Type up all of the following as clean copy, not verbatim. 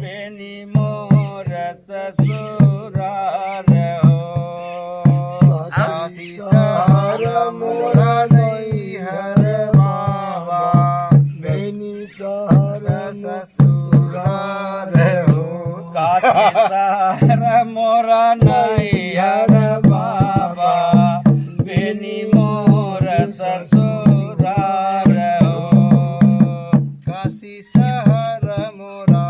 बेनी मोर ससुरार हो काशी शहर मोरा नैहर बाबा बेनी शहर ससुरार हो काशी शहर मोरा नैहर बाबा बेनी मोर ससुरार हो काशी शहर मोरा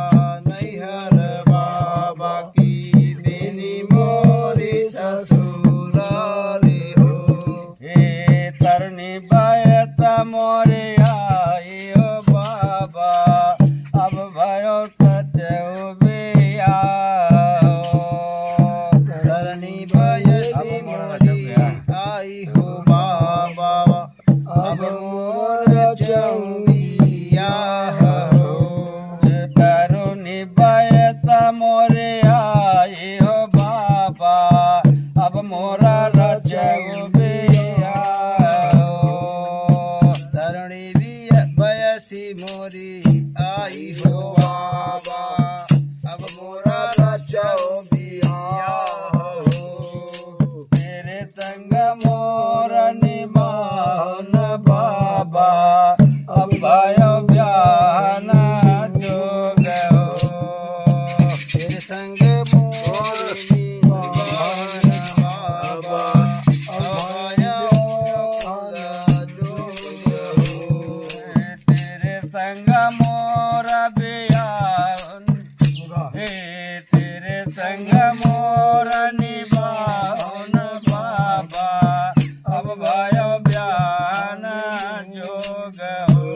नैहर बाबा की बेनी मोरी ससुराल हो हे तरनी बायता मोरे आई हो बाबा अब भयो तजो बिया धरनी बयसी मोरी आई हो बाबा अब मोर चौबिया हो तरुणी बायता मोरे आई हो बाबा अब मोरा रजो बिया धरणी बयसी मोरी आई हो बाबा अब मोरा चौबिया हो तेरे संग मोर निभान बाबा अब भयो ब्याहन जोग हो तेरे संग मोरनी बाबा आया तेरे संग मोर ब्याहन हे तेरे संग मोर निभान बाबा अब भयो ब्याहन जोग हो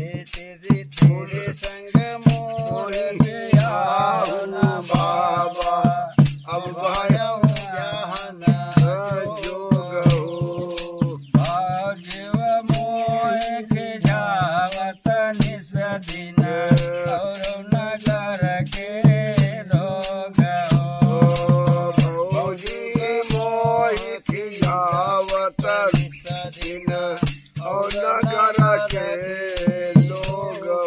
तेरे संग मोर बियाहन बाबा अब भयो ब्याहन जोग हो भाग्यव मोह के जावत निस दिन और नगर के रोग हो भौजी मोह खियावत दिन और नगर के लोग हो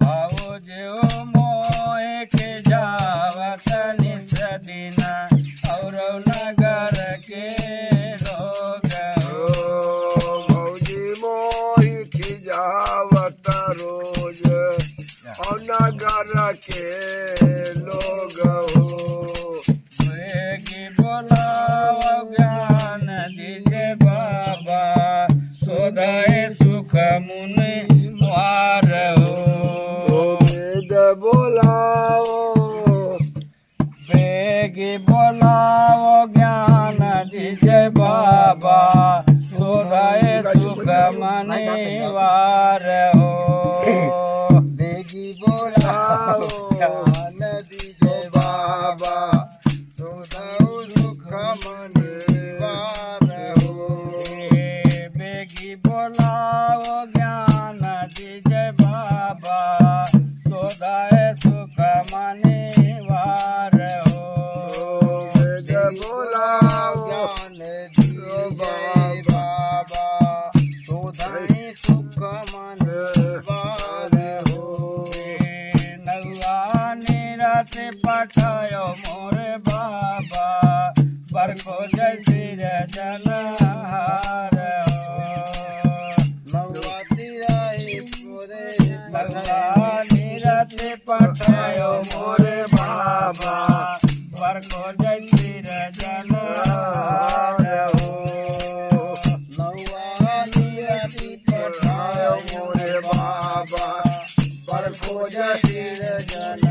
भावजेव मोह के जावत निस दिन और नगर के रोग हो भौजी मोही खिजावत रोज और नगर के लोग हो की बोलाव ज्ञान दीजे बाबा सोदाए सुख मुनि वार हो वेद बोलाओ बेगी बोलाव ज्ञान दीजे बाबा सोदाए सुख मुनि वार हो बेगी बोलाओ ज्ञान दीजे बाबा सुख मन वार हो बेगी बोलाव ज्ञान दीजे बाबा सोदाए सुख मुनि वार हो वेद बोलाओ ज्ञान दीजे बाबा सुधाई सुख मन वार हो नौआ निरत पठायो मोरे बाबा बरको जय सिर जनहार हो मऊआती आई मोरे नौआ निरत पठायो मोरे बाबा बरको जय सिर जनहार हो मऊआती आई पठायो मोरे बाबा पर खोज सिर जन